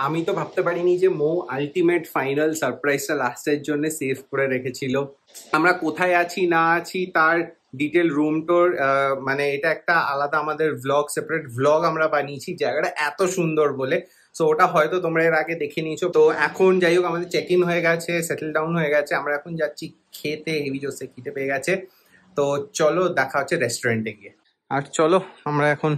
আমি তো ভাবতে পারিনি যে মৌ আলটিমেট ফাইনাল সারপ্রাইজটা লাস্টের জন্য সেভ করে রেখেছিল। আমরা কোথায় আছি না আছি তার ডিটেল রুম টোর, মানে এটা একটা আলাদা আমাদের ভ্লগ, সেপারেট ভ্লগ আমরা বানিয়েছি জায়গাটা এত সুন্দর বলে। সো ওটা হয়তো তোমরা এর আগে দেখে নিয়েছো। তো এখন যাই হোক আমাদের চেক ইন হয়ে গেছে, সেটেল ডাউন হয়ে গেছে, আমরা এখন যাচ্ছি খেতে। হেভি জোসে খেতে পেয়ে গেছে। তো চলো দেখা হচ্ছে রেস্টুরেন্টে গিয়ে। আর চলো আমরা এখন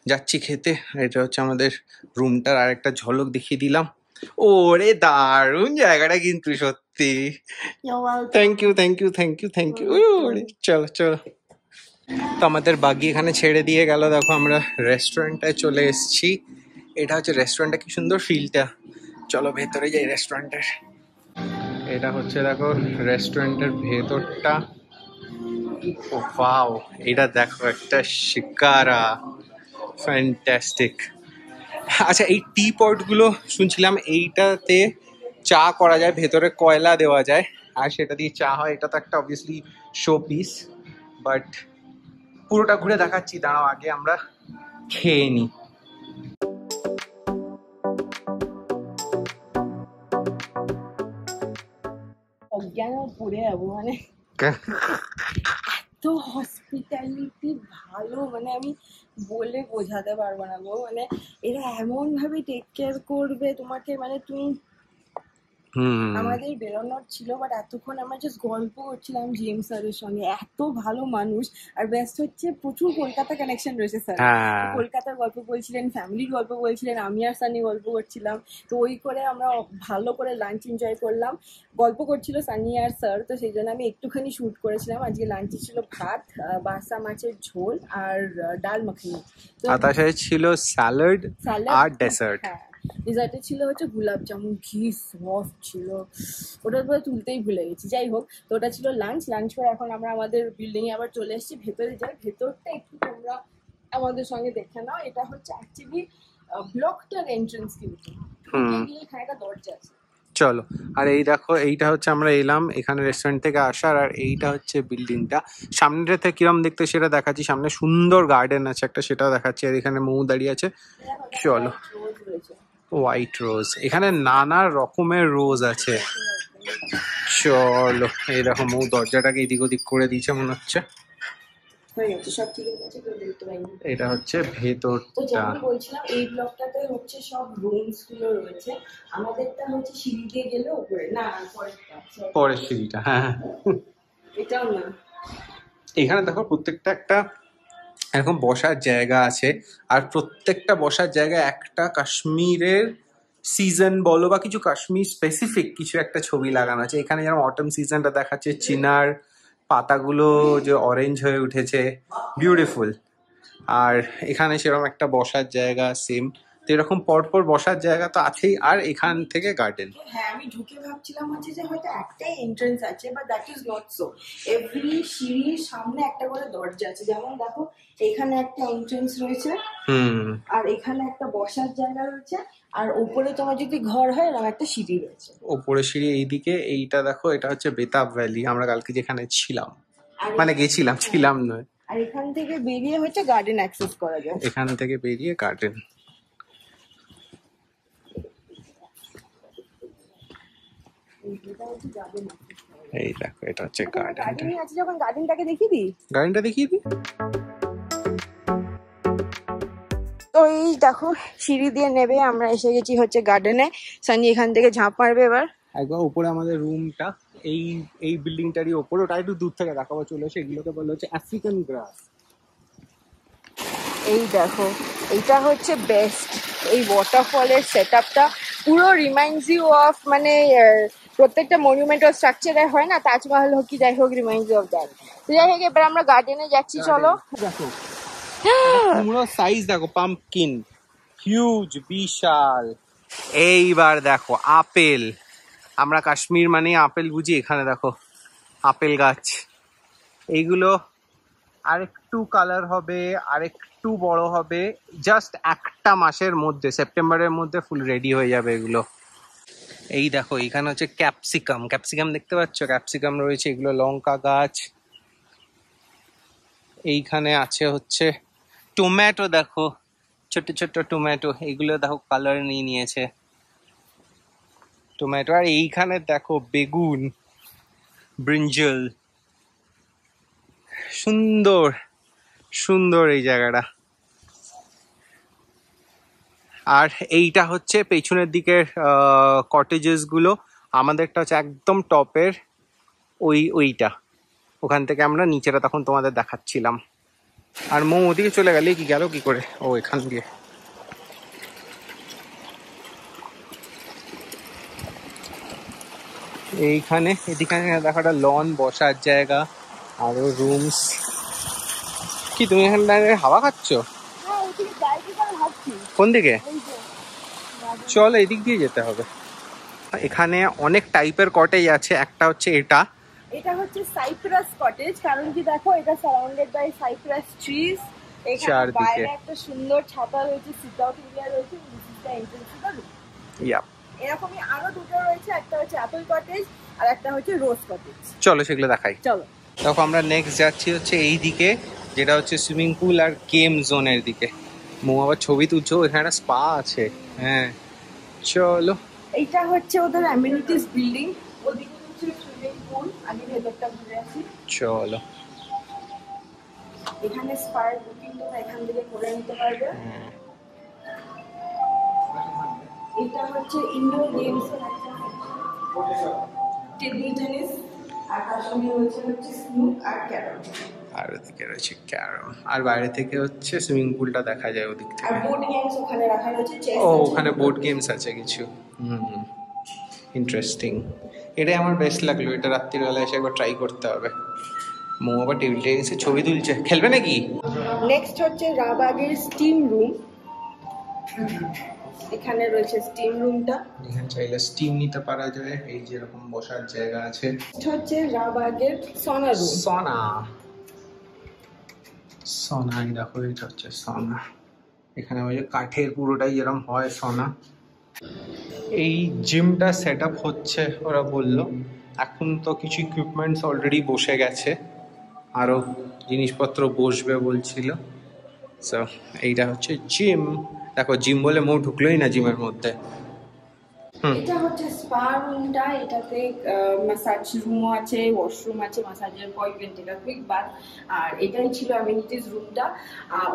যাচ্ছি খেতে। এটা হচ্ছে আমাদের রুমটার আর একটা ঝলক দেখিয়ে দিলাম। ওরে দারুণ জায়গাটা কিন্তু সত্যি। Thank you thank you thank you thank you. ওরে চলো চলো। তো আমাদের বাগি এখানে ছেড়ে দিয়ে গেল। দেখো আমরা রেস্টুরেন্টটায় চলে এসেছি। এটা হচ্ছে রেস্টুরেন্টটা, কি সুন্দর ফিলটা। চলো ভেতরে যাই রেস্টুরেন্টের। এটা হচ্ছে দেখো রেস্টুরেন্টের ভেতরটা। ও ওয়াও, এটা দেখো একটা শিকারা, ফ্যান্টাস্টিক। আচ্ছা এই টি পটগুলো শুনছিলাম এইটাতে চা করা যায়, ভেতরে কয়লা দেওয়া যায় আর সেটা দিয়ে চা হয়। এটা তো একটা অবভিয়াসলি শো পিস, বাট পুরোটা ঘুরে দেখাচ্ছি। দাঁড়াও আগে আমরা খেয়ে নিই। অজ্ঞান পড়ে যাবো মানে এত হসপিটালিটি ভালো, মানে আমি বলে বোঝাতে পারবো না গো। মানে এরা এমন ভাবে টেক কেয়ার করবে তোমাকে, মানে তুমি আমাদের বেরোনোর ছিল, বাট এতক্ষণ আমরা জাস্ট গল্প করছিলাম জেমস স্যারের সঙ্গে। এত ভালো মানুষ, আর বেস্ট হচ্ছে প্রচুর কলকাতা কানেকশন রয়েছে স্যার। কলকাতার গল্প বলছিলেন, ফ্যামিলির গল্প বলছিলেন, আমি আর সানি গল্প করছিলাম। তো ওই করে আমরা ভালো করে লাঞ্চ এনজয় করলাম। গল্প করছিল সানি আর স্যার, তো সেই জন্য আমি একটুখানি শ্যুট করেছিলাম। আজকে লাঞ্চে ছিল ভাত, বাসা মাছের ঝোল আর ডাল মাখনি। তো তার সাথে ছিল স্যালাড আর ডেসার্ট। হ্যাঁ, ডেজার্টে ছিল হচ্ছে গোলাপ জামুন, ঘি সফট ছিল, ওটার পরে তুলতেই ভুলে গেছি। যাই হোক, তো ওটা ছিল লাঞ্চ। লাঞ্চ করে এখন আমরা আমাদের বিল্ডিং এ আবার চলে এসেছি। ভেতরে যাই, ভেতরটা একটু তোমরা আমাদের সঙ্গে দেখে নাও। এটা হচ্ছে অ্যাকচুয়ালি ব্লকটার এন্ট্রান্স, কিন্তু এখানে একটা দরজা আছে। চলো, আর এই দেখো এইটা হচ্ছে আমরা এলাম এখানে রেস্টুরেন্ট থেকে আসার, আর এইটা হচ্ছে বিল্ডিংটা। সামনেটা থেকে কিরম দেখতে সেটা দেখাচ্ছি। সামনে সুন্দর গার্ডেন আছে একটা, সেটাও দেখাচ্ছি। আর এখানে মৌ দাঁড়িয়ে আছে। চলো, হোয়াইট রোজ, এখানে নানা রকমের রোজ আছে। চলো, এই দেখো মৌ দরজাটাকে এদিক ওদিক করে দিয়েছে মনে হচ্ছে। এটা হচ্ছে ভেতরটা। বলছিলাম এই ব্লকটাতে হচ্ছে সব রুমস গুলো রয়েছে। আমাদেরটা হচ্ছে সিঁড়ি দিয়ে গেলে উপরে, না পরের সিঁড়িটা। হ্যাঁ, এটাও না। এখানে দেখো প্রত্যেকটা একটা এরকম বসার জায়গা আছে, আর প্রত্যেকটা বসার জায়গায় একটা কাশ্মীরের সিজন বলো বা কিছু কাশ্মীর স্পেসিফিক কিছু একটা ছবি লাগানো আছে। এখানে যেমন অটম সিজনটা দেখাচ্ছে, চিনার পাতাগুলো যে অরেঞ্জ হয়ে উঠেছে, বিউটিফুল। আর এখানে সেরকম একটা বসার জায়গা সেম। তো এরকম পরপর বসার জায়গা তো আছেই, আর এখান থেকে গার্ডেন। হ্যাঁ, আমি ঢুকে ভাবছিলাম হচ্ছে যে হয়তো একটাই এন্ট্রান্স আছে, but that is not so. Every সিঁড়ির সামনে একটা করে দরজা আছে। যেমন দেখো, এখানে একটা এন্ট্রান্স রয়েছে, আর এখানে একটা বসার জায়গা রয়েছে, আর উপরে তোমার যদি ঘর হয় এরকম একটা সিঁড়ি রয়েছে। ওপরে সিঁড়ি এইদিকে। এইটা দেখো, এটা হচ্ছে বেতাব ভ্যালি, আমরা কালকে যেখানে ছিলাম, মানে গেছিলাম, ছিলাম নয়। আর এখান থেকে বেরিয়ে হচ্ছে গার্ডেন অ্যাক্সেস করা যায়। এখান থেকে বেরিয়ে গার্ডেন। এই দেখো, এটা হচ্ছে গার্ডেনটা। আছে, যখন গার্ডেনটাকে দেখিয়ে দিই, গার্ডেনটা দেখিয়ে দিই। তো এই দেখো সিঁড়ি দিয়ে নেবে আমরা এসে গেছি হচ্ছে গার্ডেনে। সানি এখান থেকে ঝাঁপ মারবে এবার। একবার উপরে আমাদের রুমটা, এই এই বিল্ডিংটারই ওপরে। ওটা একটু দূর থেকে দেখাবো, চলে এসে। এগুলোকে বলা হচ্ছে আফ্রিকান গ্রাস। এই দেখো, এইটা হচ্ছে বেস্ট। এই ওয়াটারফলের সেট আপটা পুরো রিমাইন্ডস ইউ অফ, মানে প্রত্যেকটা মনুমেন্টাল স্ট্রাকচারে হয় না, তাজমহল হোক কি যাই হোক, রিমাইন্ডস ইউ অফ দ্যাট। তো যাই হোক, এবার আমরা গার্ডেনে যাচ্ছি, চলো। দেখো কুমড়োর সাইজ দেখো, পাম্পকিন হিউজ, বিশাল। এইবার দেখো আপেল। আমরা কাশ্মীর মানে আপেল বুঝি। এখানে দেখো আপেল গাছ। এইগুলো আরেকটু কালার হবে, আরেকটু বড় হবে। জাস্ট একটা মাসের মধ্যে, সেপ্টেম্বরের মধ্যে ফুল রেডি হয়ে যাবে এগুলো। এই দেখো এখানে হচ্ছে ক্যাপসিকাম। ক্যাপসিকাম দেখতে পাচ্ছ? ক্যাপসিকাম রয়েছে। এগুলো লঙ্কা গাছ। এইখানে আছে হচ্ছে টমেটো, দেখো ছোট ছোট টমেটো। এগুলো দেখো কালার নিয়ে নিয়েছে। টমেটো। আর এইখানে দেখো বেগুন, ব্রিঞ্জল, সুন্দর সুন্দর এই জায়গাটা। আর এইটা হচ্ছে পেছনের দিকের কটেজেস গুলো, আমাদেরটা হচ্ছে একদম টপের ওইটা, ওখান থেকে আমরা নিচেটা তখন তোমাদের দেখাচ্ছিলাম। আর মৌ ওদিকে চলে গেলে কি গেল কি করে? ও এখান দিয়ে। এইখানে এদিকে দেখো একটা লন, বসার জায়গা, আরো রুমস। কি তুমি এখানে দাঁড়িয়ে হাওয়া খাচ্ছ? কোন দিকে? চল এদিক দিয়ে যেতে হবে। এখানে অনেক টাইপের কটেজ আছে। একটা হচ্ছে এটা হচ্ছে সাইপ্রাস কটেজ, কারণ কি দেখো এটা সারাউন্ডেড বাই সাইপ্রাস ট্রিজ। এখানে বাইরে একটা সুন্দর ছাতা রয়েছে, সিট আউট এরিয়া রয়েছে, এরকমই আরো দুটো রয়েছে, একটা হচ্ছে অ্যাপল কটেজ আর একটা হচ্ছে রোজ কটেজ। চলো সেগুলো দেখাই। চলো দেখো আমরা নেক্সট যাচ্ছি হচ্ছে এই দিকে, যেটা হচ্ছে সুইমিং পুল আর গেম জোনের দিকে। মৌ আবার ছবি তুলছো, এখানে একটা স্পা আছে। হ্যাঁ চলো। এইটা হচ্ছে ওদের অ্যামেনিটিস বিল্ডিং, ওদিকে হচ্ছে সুইমিং পুল। আগে ভেতরটা ঘুরে আসি। চলো। এখানে স্পার বুকিং তোমরা এখান থেকে করে নিতে পারবে। এটা হচ্ছে ইনডোর গেমস এর একটা টেবিল টেনিস, আর তার সঙ্গে হচ্ছে স্নুক আর ক্যারম। আর ওদিকে রয়েছে ক্যারম, আর বাইরে থেকে হচ্ছে সুইমিং পুলটা দেখা যায় ওদিক থেকে। আর বোর্ড গেমস ওখানে রাখা রয়েছে। ও ওখানে বোর্ড গেমস আছে কিছু। ইন্টারেস্টিং। এটাই আমার বেস্ট লাগলো, এটা রাত্রিবেলা এসে একবার ট্রাই করতে হবে। মৌ আবার টেবিল টেনিসে ছবি তুলছে, খেলবে নাকি? নেক্সট হচ্ছে রাবাগের স্টিম রুম। এখানে রয়েছে স্টিম রুমটা, এখানে চাইলে স্টিম নিতে পারা যায়। এই যে এরকম বসার জায়গা আছে। নেক্সট হচ্ছে রাবাগের সনা রুম। সনা দেখো, এটা হচ্ছে সনা। এখানে ওই যে কাঠের পুরোটাই যেরকম হয় সনা। এই জিমটা সেট আপ হচ্ছে ওরা বললো, এখন তো কিছু ইকুইপমেন্টস অলরেডি বসে গেছে, আরো জিনিসপত্র বসবে বলছিল। সো এইটা হচ্ছে জিম। দেখো জিম বলে মৌ ঢুকলোই না জিমের মধ্যে। এটা হচ্ছে স্পা রুমটা, এটাতে ম্যাসাজ রুমও আছে, ওয়াশরুম আছে, ম্যাসাজের পর you can take a quick bath. আর এটাই ছিল অ্যামেনিটিস রুমটা।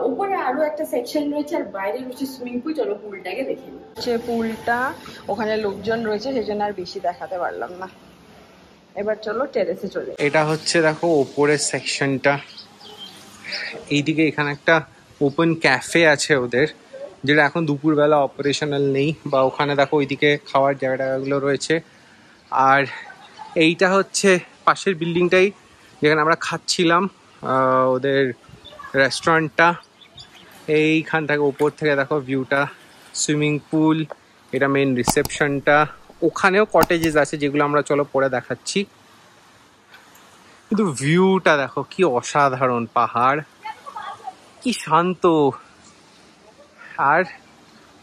ওপরে আরো একটা সেকশন রয়েছে, আর বাইরে রয়েছে সুইমিং পুল। চলো পুলটাকে দেখে নিই। হচ্ছে পুলটা, ওখানে লোকজন রয়েছে সেজন্য আর বেশি দেখাতে পারলাম না। এবার চলো টেরেসে চলে। এটা হচ্ছে দেখো ওপরের সেকশনটা। এইদিকে এখানে একটা ওপেন ক্যাফে আছে ওদের, যেটা এখন দুপুরবেলা অপারেশনাল নেই। বা ওখানে দেখো ওইদিকে খাওয়ার জায়গাগুলো রয়েছে। আর এইটা হচ্ছে পাশের বিল্ডিংটাই যেখানে আমরা খাচ্ছিলাম, ওদের রেস্টুরেন্টটা। এইখান থেকে ওপর থেকে দেখো ভিউটা, সুইমিং পুল, এটা মেন রিসেপশনটা। ওখানেও কটেজেস আছে যেগুলো আমরা চলো পরে দেখাচ্ছি। কিন্তু ভিউটা দেখো কি অসাধারণ, পাহাড় কি শান্ত। আর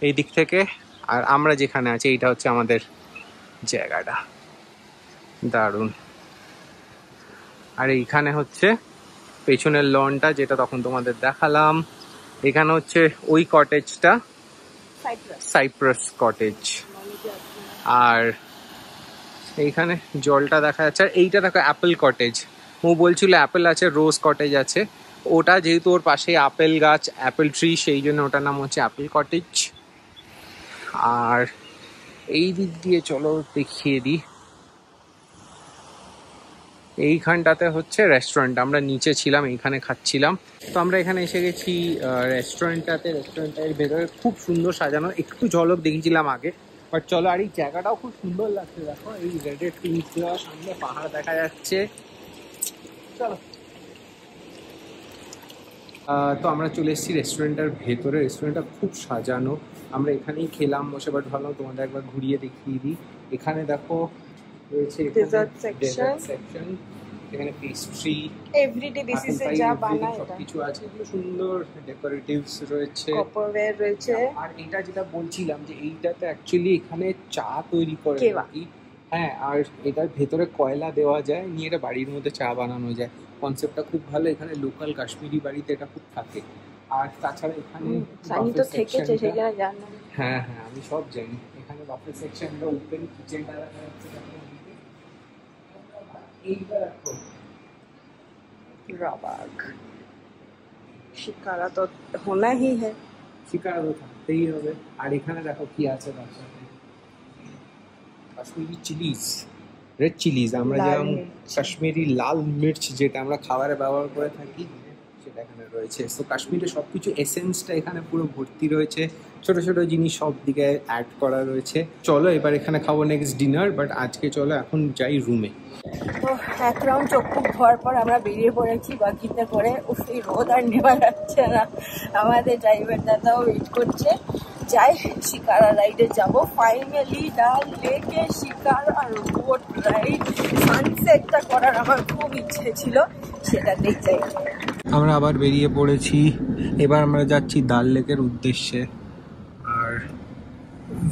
এই দিক থেকে আর আমরা যেখানে আছি এইটা হচ্ছে আমাদের জায়গাটা, দারুণ। আর এইখানে হচ্ছে পেছনের লনটা, যেটা তখন তোমাদের দেখালাম। এখানে হচ্ছে ওই কটেজটা সাইপ্রাস কটেজ। আর এইখানে জলটা দেখা যাচ্ছে। আর এইটা দেখো অ্যাপেল কটেজ। ও বলছিল অ্যাপেল আছে, রোজ কটেজ আছে। ওটা যেহেতু ওর পাশে আপেল গাছ, অ্যাপেল ট্রি, সেই জন্য ওটার নাম হচ্ছে অ্যাপেল কটেজ। আর এই দিক দিয়ে চলো দেখিয়ে দিই, এইখানটাতে হচ্ছে রেস্টুরেন্ট। আমরা নিচে ছিলাম, এইখানে খাচ্ছিলাম। তো আমরা এখানে এসে গেছি রেস্টুরেন্টটাতে। রেস্টুরেন্টের ভেতরে খুব সুন্দর সাজানো, একটু ঝলক দেখেছিলাম আগে। বাট চলো, আর এই জায়গাটাও খুব সুন্দর লাগছে। দেখো এই রেডের টিন্স দেওয়া, সামনে পাহাড় দেখা যাচ্ছে। চলো। তো আমরা চলে এসেছি রেস্টুরেন্টের ভেতরে। রেস্টুরেন্টটা খুব সাজানো। আমরা এখানেই খেলাম বসে, বাট ভাবলাম তোমাদের একবার ঘুরিয়ে দেখিয়ে দিই। এখানে দেখো রয়েছে ডেজার্ট সেকশন, এখানে পেস্ট্রি, এভরিডে বেসিসে যা বানায় এটা কিছু আছে। এগুলো সুন্দর ডেকোরেটিভস রয়েছে, কপারওয়্যার রয়েছে। আর এটা যেটা বলছিলাম যে এইটাতে অ্যাকচুয়ালি এখানে চা তৈরি করে নাকি। হ্যাঁ, আর এটার ভেতরে কয়লা দেওয়া যায়, নিয়ে এটা বাড়ির মধ্যে চা বানানো যায়। কনসেপ্টটা খুব ভালো। এখানে লোকাল কাশ্মীরি বাড়িতে এটা খুব থাকে। আর তাছাড়া এখানে হ্যাঁ হ্যাঁ আমি সব জানি। এখানে অফিস সেকশনটা ওপেন, কিচেনটা দেখা যাচ্ছে এইটা দেখো रबाग शिकारा तो होना ही है, শিকারা তো থাকতেই হবে। আর এখানে দেখো কি আছে তার সাথে, কাশ্মীরি চিলিজ, রেড চিলিজ, আমরা যেমন কাশ্মীরি লাল মির্চ যেটা আমরা খাবারে ব্যবহার করে থাকি সেটা এখানে রয়েছে। তো কাশ্মীরে সবকিছু এসেন্সটা এখানে পুরো ভর্তি রয়েছে, ছোট ছোট জিনিস সব দিকে অ্যাড করা রয়েছে। চলো এবার এখানে খাবো নেক্সট ডিনার, বাট আজকে চলো এখন যাই রুমে। তো এক রাউন্ড চোখ মুখ ধোয়ার পর আমরা বেরিয়ে পড়েছি বাকিতে করে। এই রোদ আর নেওয়া যাচ্ছে না, আমাদের ড্রাইভার দাদাও ওয়েট করছে। যাই শিকারা রাইডে যাব ফাইনালি। ডাল লেকে শিকারা বোট রাইড, সানসেটটা করার আমার খুব ইচ্ছে ছিল, সেটাতেই যাই। আমরা আবার বেরিয়ে পড়েছি, এবার আমরা যাচ্ছি ডাল লেকের উদ্দেশ্যে। আর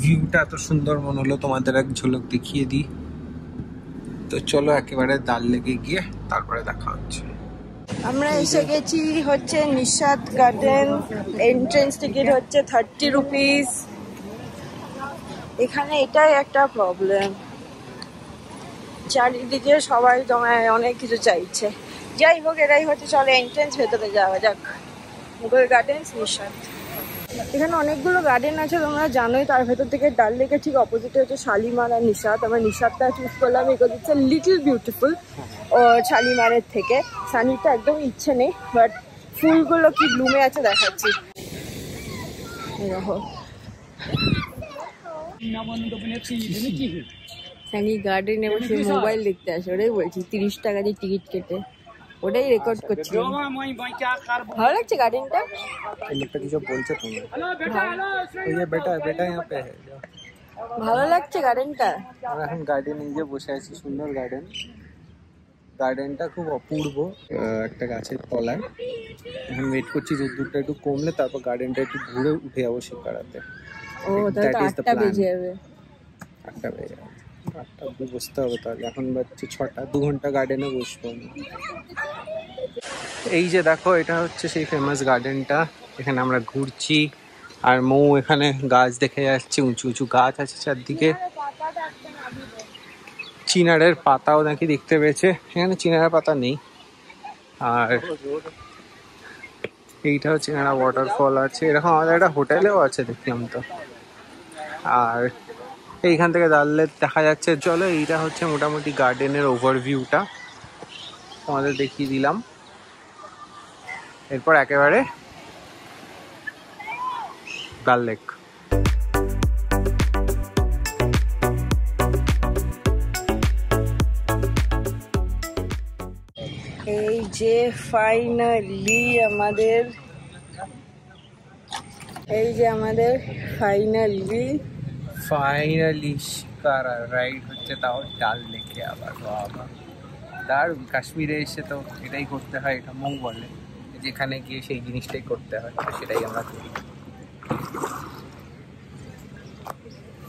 ভিউটা এত সুন্দর মনে হলো তোমাদের এক ঝলক দেখিয়ে দিই। তো চলো একেবারে ডাল লেকে গিয়ে তারপরে দেখা হচ্ছে। আমরা এসে গেছি হচ্ছে নিশাদ গার্ডেন। এন্ট্রেন্স টিকিট হচ্ছে 30 রুপিস। এখানে এটাই একটা প্রবলেম, চারিদিকে সবাই তোমায় অনেক কিছু চাইছে। যাই হোক, এটাই হচ্ছে চলো এন্ট্রেন্স, ভেতরে যাওয়া যাক। মুঘল গার্ডেন্স নিশাদ। এখানে অনেকগুলো গার্ডেন আছে তোমরা জানোই, তার ভেতর থেকে ডাল লেকের ঠিক অপোজিটে হচ্ছে শালিমার আর নিশাদ। আমরা নিশাদটা চুজ করলাম because it's a little beautiful শালিমারের থেকে। সানিটা একদম ইচ্ছে নেই, বাট ফুলগুলো কি ব্লুমে আছে দেখাচ্ছি। সানি গার্ডেনে বসে মোবাইল দেখতে আসে, ওটাই বলছি 30 টাকা দিয়ে টিকিট কেটে, ওটাই রেকর্ড করছি। ভালো লাগছে গার্ডেনটা। লোকটা কিছু বলছে তুমি, এই যে বেটা বেটা यहाँ पे है। ভালো লাগছে গার্ডেনটা। আমরা এখন গার্ডেনে গিয়ে বসে আছি, সুন্দর গার্ডেন। গার্ডেনটা খুব অপূর্ব, একটা গাছের তলায়। এখন ওয়েট করছি যে দুধটা একটু কমলে তারপর গার্ডেনটা একটু ঘুরে উঠে যাবো শিকারাতে। ও তাহলে 8টা বেজে যাবে। 8টা বেজে যাবে, 8টা অব্দি বসতে হবে। তাহলে এখন বাজছে 6টা, 2 ঘন্টা গার্ডেনে বসবো আমি। এই যে দেখো এটা হচ্ছে সেই ফেমাস গার্ডেনটা, এখানে আমরা ঘুরছি। আর মৌ এখানে গাছ দেখে যাচ্ছে, উঁচু উঁচু গাছ আছে চারদিকে। চিনারের পাতাও নাকি দেখতে পেয়েছে, এখানে চিনারের পাতা নেই। আর এইটা হচ্ছে এখানে ওয়াটারফল আছে, এরকম আমাদের একটা হোটেলেও আছে দেখলাম তো। আর এইখান থেকে ডাল লেক দেখা যাচ্ছে। চলো এইটা হচ্ছে মোটামুটি গার্ডেনের ওভারভিউটা তোমাদের দেখিয়ে দিলাম। এরপর একেবারে ডাল লেক। এই যে ফাইনালি আমাদের ফাইনালি শিকারা রাইড হচ্ছে, তাও ডাল লেকে। আবার বাবা দারুণ, কাশ্মীরে এসে তো এটাই করতে হয়, এটা মৌ বলে, যেখানে গিয়ে সেই জিনিসটাই করতে হয়, তো সেটাই আমরা করি।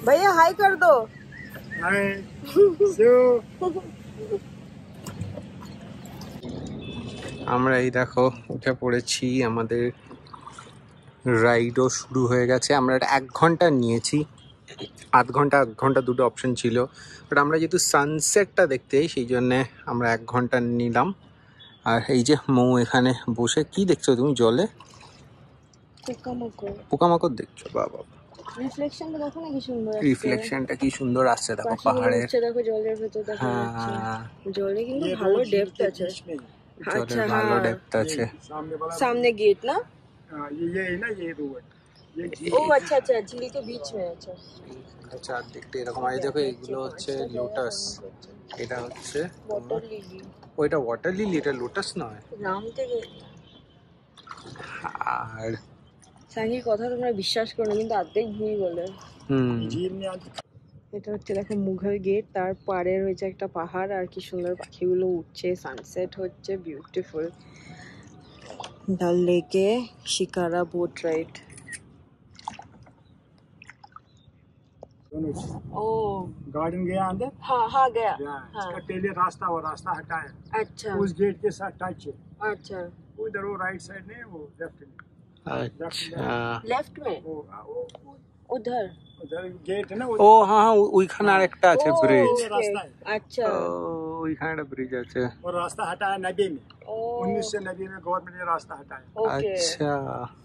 ভাইয়া হাই কর দো। আমরা এই দেখো উঠে পড়েছি, আমাদের রাইডও শুরু হয়ে গেছে। আমরা 1 ঘন্টা নিয়েছি, আধ ঘন্টা দুটো অপশন ছিল, বাট আমরা যেহেতু সানসেটটা দেখতে সেই জন্যে আমরা 1 ঘন্টা নিলাম। আর এই যে মৌ এখানে বসে, কি দেখছো তুমি জলে? পোকামাকড় দেখছো? বাবা রিফ্লেকশনটা দেখো না কি সুন্দর, রিফ্লেকশনটা কি সুন্দর আসছে দেখো পাহাড়ের। দেখো জলের ভেতর দেখা যাচ্ছে, জলে কিন্তু ये ভালো ডেপথ আছে। अच्छा ভালো ডেপথ আছে। सामने गेट ना, ये है ना ये रोड, ये ओ अच्छा अच्छा झील के बीच में। अच्छा চারদিকটা এরকম। আর দেখো এগুলো হচ্ছে লোটাস, এটা হচ্ছে ওয়াটার লিলি। ওইটা ওয়াটার লিলি, এটা লোটাস নয়। নাম থেকে আর সানির কথা তোমরা বিশ্বাস করো না, কিন্তু অর্ধেক ভুল বলে। झील में এটা হচ্ছে দেখো মুঘল গেট, তার পাড়ে রয়েছে একটা পাহাড়, আর কি সুন্দর পাখিগুলো উঠছে, সানসেট হচ্ছে বিউটিফুল। ডাল লেকে শিকারা बोट राइड। ओ गार्डन गया अंदर, हाँ हाँ गया। हाँ इसका टेली रास्ता वो रास्ता हटाया, अच्छा उस गेट के साथ टच है। अच्छा उधर वो राइट साइड नहीं, वो लेफ्ट में। अच्छा लेफ्ट में। वो उधर उधर गेट है ना ও হ্যাঁ হ্যাঁ ওইখানে আরেকটা আছে ব্রিজ रास्ता है अच्छा ওইখানে একটা ব্রিজ আছে और रास्ता हटाया 90 में 1990 में गवर्नमेंट ने रास्ता हटाया আচ্ছা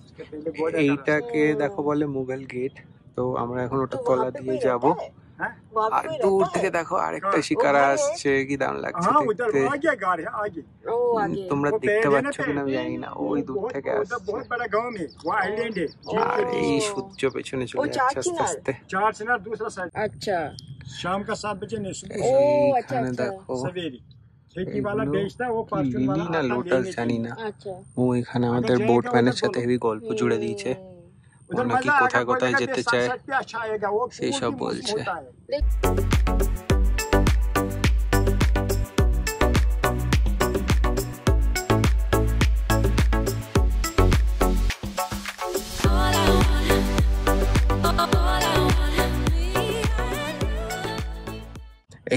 उसके पहले border এইটাকে দেখো বলে মুঘল গেট তো আমরা এখন ওটা তলা দিয়ে যাব है আর দূর থেকে দেখো আরেকটা শিকারা আসছে কি দাম লাগছে हाँ उधर দেখতে आगे गाड़ी है आगे তোমরা वो দেখতে पेड़ है ना, পাচ্ছ কিনা আমি पेड़। জানি না ওই দূর बहुत- থেকে उधर আসছে बहुत बड़ा गांव में वो आइलैंड है আর এই সূর্য পেছনে চলে যাচ্ছে আস্তে আস্তে चार से ना दूसरा साइड अच्छा शाम का 7 बजे नहीं सुबह ओ अच्छा এইখানে अच्छा দেখো सवेरे खेती वाला এগুলো बेचता है वो কি पार्चुन লিলি वाला না आता লোটাস लेने के জানি लिए। না अच्छा ও এখানে আমাদের जाएगा, বোটম্যানের उधर সাথে बोलो। হেভি গল্প জুড়ে দিয়েছে उधर ও নাকি मजा आएगा, কোথায় कोई কোথায় जगह যেতে पे চায় sunset पे अच्छा आएगा वो সেই फूल সব भी मस्त বলছে। होता है।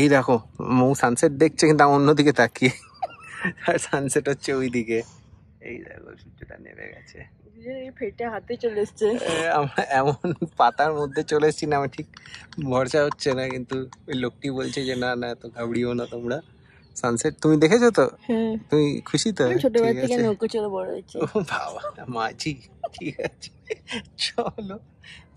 এই দেখো মৌ সানসেট দেখছে কিন্তু আমি অন্যদিকে তাকিয়ে আর সানসেট হচ্ছে ওইদিকে এই দেখো সূর্যটা নেমে গেছে ফেটে হাতে চলে এসছে আমরা এমন পাতার মধ্যে চলে এসেছি না আমার ঠিক ভরসা হচ্ছে না কিন্তু ওই লোকটি বলছে যে না না এত ঘাবড়িও না তোমরা সানসেট তুমি দেখেছো তো হ্যাঁ তুমি খুশি তো ছোটবেলা ঠিক থেকে আছে। নৌকো চলে বড় হয়েছে ও বাবা মাঝি ঠিক আছে চলো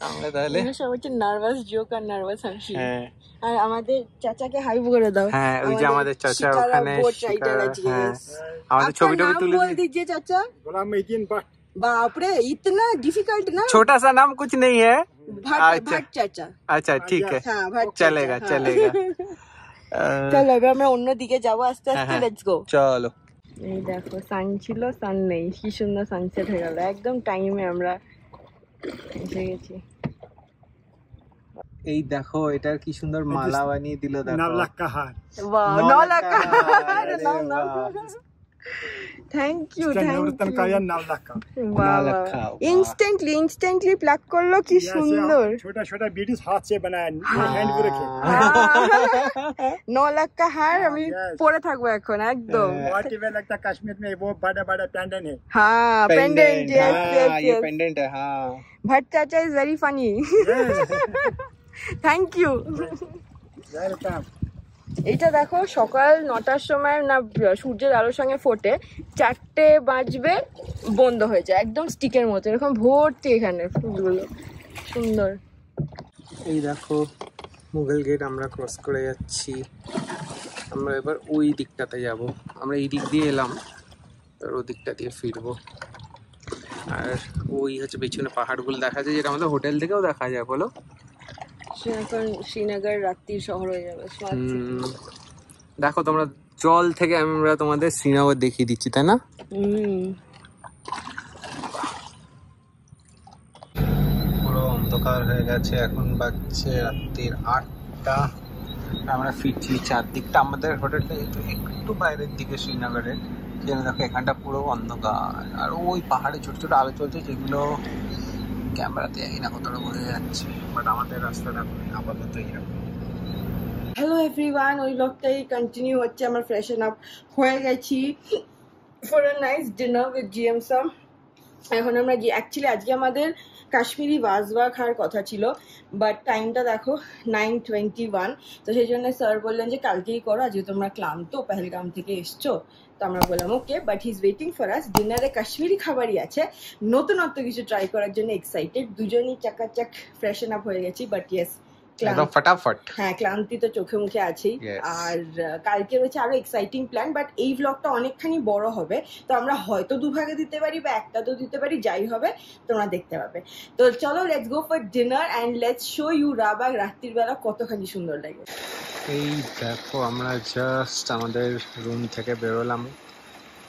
আমরা তাহলে আমরা সব হচ্ছে নার্ভাস জোক আর নার্ভাস হাসি হ্যাঁ আর আমাদের চাচাকে হাই করে দাও হ্যাঁ ওই যে আমাদের চাচা শিকারা ওখানে boat rider শিকারা, আছে, হ্যাঁ yes। আমাদের ছবি টবি आपका তুলে नाम बोल দিই। दीजिए चाचा गुलाम मोहिद्दीन भट्ट बाप रे इतना डिफिकल्ट ना छोटा सा नाम कुछ नहीं है भट्ट अच्छा। भट्ट चाचा अच्छा ठीक है হ্যাঁ ভট্ট चलेगा চাচা, হ্যাঁ। चलेगा চলো এবার আমরা অন্যদিকে যাবো আস্তে আস্তে হ্যাঁ। লেটস গো চলো এই দেখো সান ছিল সান নেই কি সুন্দর সানসেট হয়ে গেল একদম টাইমে আমরা এসে গেছি এই দেখো এটার কি সুন্দর মালা বানিয়ে দিল দেখো नवलख का हार वाह नौलखा, नौलखा अरे वाह। थैंक यू इसका नवरत्न का या नवलख का नौलखा, वाह। इंस्टेंटली प्लग करलो কি সুন্দর छोटा छोटा बीडीज हाथ से बनाया हैंड वर्क है 9 লাখ का हार আমি Yes. পরে থাকবো এখন একদম गुवाहाटी में लगता है कश्मीर में वो बड़ा बड़ा पेंडेंट है हाँ पेंडेंट यस हाँ, ये यस पेंडेंट है हाँ भट्ट चाचा is very funny thank you welcome এটা দেখো সকাল 9টার সময় না সূর্যের আলোর সঙ্গে ফোটে 4টে বাজবে বন্ধ হয়ে যায় একদম স্টিকের মতো এরকম ভর্তি এখানে ফুলগুলো সুন্দর এই দেখো মুঘল গেট আমরা ক্রস করে যাচ্ছি আমরা এবার ওই দিকটাতে যাব আমরা এই দিক দিয়ে এলাম আর ওই দিকটা দিয়ে ফিরবো আর ওই হচ্ছে পেছনে পাহাড়গুলো দেখা যায় যেটা আমাদের হোটেল থেকেও দেখা যায় বলো এখন শ্রীনগর রাত্রির শহর হয়ে যাবে দেখো তোমরা জল থেকে আমরা তোমাদের শ্রীনগর দেখিয়ে দিচ্ছি তাই না পুরো অন্ধকার হয়ে গেছে এখন বাজছে রাত্রির 8টা আমরা ফিরছি চারদিকটা আমাদের হোটেলটা একটু বাইরের দিকে শ্রীনগরের সেখানে দেখো এখানটা পুরো অন্ধকার আর ওই পাহাড়ে ছোট ছোট আলো চলছে যেগুলো ক্যামেরাতে জানি না কতটা বোঝা যাচ্ছে বাট আমাদের রাস্তাটা আপাতত এরকম হ্যালো এভরিওয়ান ওই ব্লগটাই কন্টিনিউ হচ্ছে আমরা ফ্রেশন আপ হয়ে গেছি for a nice dinner with GM some এখন আমরা অ্যাকচুয়ালি আজকে আমাদের কাশ্মীরি ওয়াজওয়া খাওয়ার কথা ছিল বাট টাইমটা দেখো 9:21 তো সেই জন্য স্যার বললেন যে কালকেই করো আজকে তোমরা ক্লান্ত পেহেলগাম থেকে এসছো তো আমরা বললাম okay but he is waiting for us ডিনারে কাশ্মীরি খাবারই আছে নতুনত্ব কিছু ট্রাই করার জন্য এক্সাইটেড দুজনই চাকাচাক ফ্রেশন আপ হয়ে গেছি বাট ইয়েস একদম ফটাফট হ্যাঁ ক্লান্তি তো চোখে মুখে আছেই Yes. আর কালকে রয়েছে আরো এক্সাইটিং প্ল্যান বাট এই ব্লগটা অনেকখানি বড় হবে তো আমরা হয়তো দুভাগে দিতে পারি বা একটা তো দিতে পারি যাই হবে তোমরা দেখতে পাবে তো চলো let's go for dinner and let's show you রাবাগ রাত্রির বেলা কতখানি সুন্দর লাগে এই দেখো আমরা জাস্ট আমাদের রুম থেকে বেরোলাম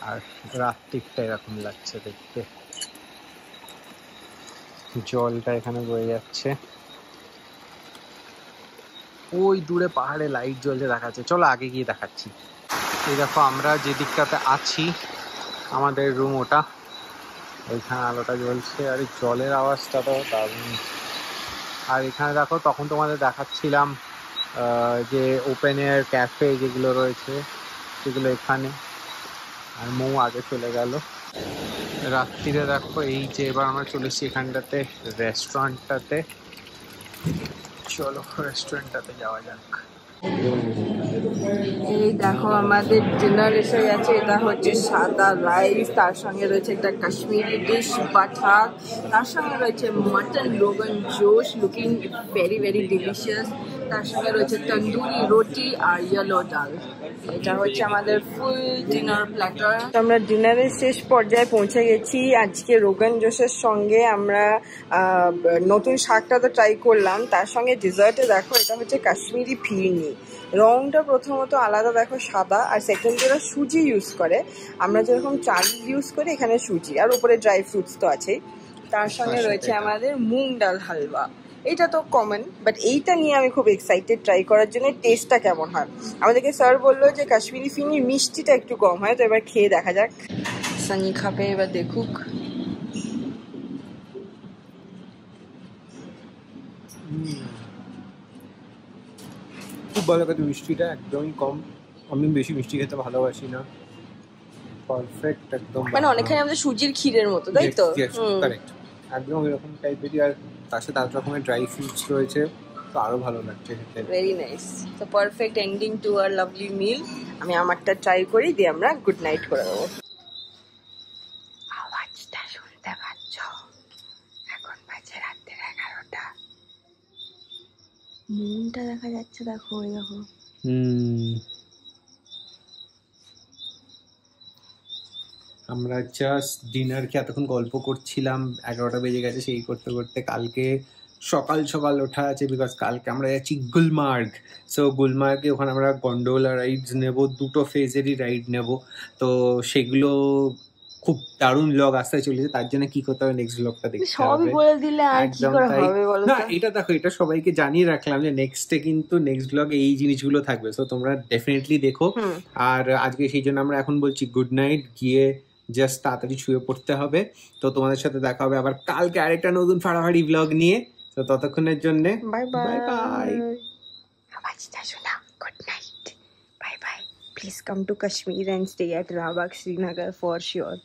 আর রাত্রিটা এরকম লাগছে দেখতে জলটা এখানে বয়ে যাচ্ছে ওই দূরে পাহাড়ে লাইট জ্বলছে দেখাচ্ছে চলো আগে গিয়ে দেখাচ্ছি এই দেখো আমরা যে দিকটাতে আছি আমাদের রুম ওটা ওইখানে আলোটা জ্বলছে আর এই জলের আওয়াজটা তো দারুণ আর এখানে দেখো তখন তোমাদের দেখাচ্ছিলাম যে ওপেন এয়ার ক্যাফে যেগুলো রয়েছে সেগুলো এখানে আর মৌ আগে চলে গেল রাত্রিরে দেখো এই যে এবার আমরা চলে এসেছি এখানটাতে রেস্টুরেন্টটাতে চলো রেস্টুরেন্টটাতে যাওয়া যাক। এই দেখো আমাদের ডিনার এসে গেছে। এটা হচ্ছে সাদা রাইস, তার সঙ্গে রয়েছে একটা কাশ্মীরি ডিশ বাটার, তার সঙ্গে রয়েছে মাটন রোগন জোশ লুকিং ভেরি ভেরি ডিলিশিয়াস, তার সঙ্গে রয়েছে তন্দুরি রুটি আর ইয়েলো ডাল। এটা হচ্ছে আমাদের ফুল ডিনার প্ল্যাটার। আমরা ডিনারের শেষ পর্যায়ে পৌঁছে গেছি। আজকে রোগন জোশের সঙ্গে আমরা নতুন শাকটা তো ট্রাই করলাম, তার সঙ্গে ডিজার্টে দেখো এটা হচ্ছে কাশ্মীরি ফিরনি। রংটা প্রথমত আলাদা দেখো সাদা, আর সেকেন্ড যেটা সুজি ইউজ করে, আমরা যেরকম চাল ইউজ করি এখানে সুজি, আর উপরে ড্রাই ফ্রুটস তো আছেই। তার সঙ্গে রয়েছে আমাদের মুগ ডাল হালুয়া। এটা তো কমন, বাট এইটা নিয়ে আমি খুব এক্সাইটেড ট্রাই করার জন্য টেস্টটা কেমন হয়। আমাদেরকে স্যার বললো যে কাশ্মীরি ফিরনির মিষ্টিটা একটু কম হয়, তো এবার খেয়ে দেখা যাক। সানি খাবে, এবার দেখুক। খুব ভালো খেতে, মিষ্টিটা একদমই কম। আমি বেশি মিষ্টি খেতে ভালোবাসি না। পারফেক্ট একদম, মানে অনেকখানি আমাদের সুজির ক্ষীরের মতো, তাই তো? কারেক্ট, একদম এরকম টাইপেরই। আর তার সাথে 8 রকমের ড্রাই ফ্রুটস রয়েছে, তো আরো ভালো লাগছে খেতে। Very nice. তো perfect ending to our lovely meal. আমি আমারটা ট্রাই করি, দিয়ে আমরা গুড নাইট করে দেবো। আওয়াজটা শুনতে পাচ্ছ? এখন বাজে রাত্রি 11টা। মুনটা দেখা যাচ্ছে, দেখো ওই দেখো। আমরা জাস্ট ডিনার খেয়ে এতক্ষণ গল্প করছিলাম, 11টা বেজে গেছে। সেই করতে করতে কালকে সকাল সকাল ওঠা আছে, বিকজ কালকে আমরা যাচ্ছি গুলমার্গ। সো গুলমার্গে ওখানে আমরা গন্ডোলা রাইডস নেব, 2টো ফেজেরই রাইড নেব। তো সেগুলো খুব দারুণ ব্লগ আসতে চলেছে, তার জন্য কি করতে হবে নেক্সট ব্লগটা দেখতে হবে। সবই বলে দিলে আর কি করে হবে বলো? না এটা দেখো, এটা সবাইকে জানিয়ে রাখলাম যে নেক্সটে কিন্তু নেক্সট ব্লগে এই জিনিসগুলো থাকবে, সো তোমরা ডেফিনেটলি দেখো। আর আজকে সেই জন্য আমরা এখন বলছি গুড নাইট, গিয়ে জাস্ট তাড়াতাড়ি শুয়ে পড়তে হবে। তো তোমাদের সাথে দেখা হবে আবার কালকে আরেকটা নতুন ফাড়াফাড়ি ব্লগ নিয়ে। তো ততক্ষণের জন্য বাই বাই বাই। আওয়াজটা শোনা, good night, bye bye. Please come to Kashmir and stay at Rabagh, Srinagar for sure.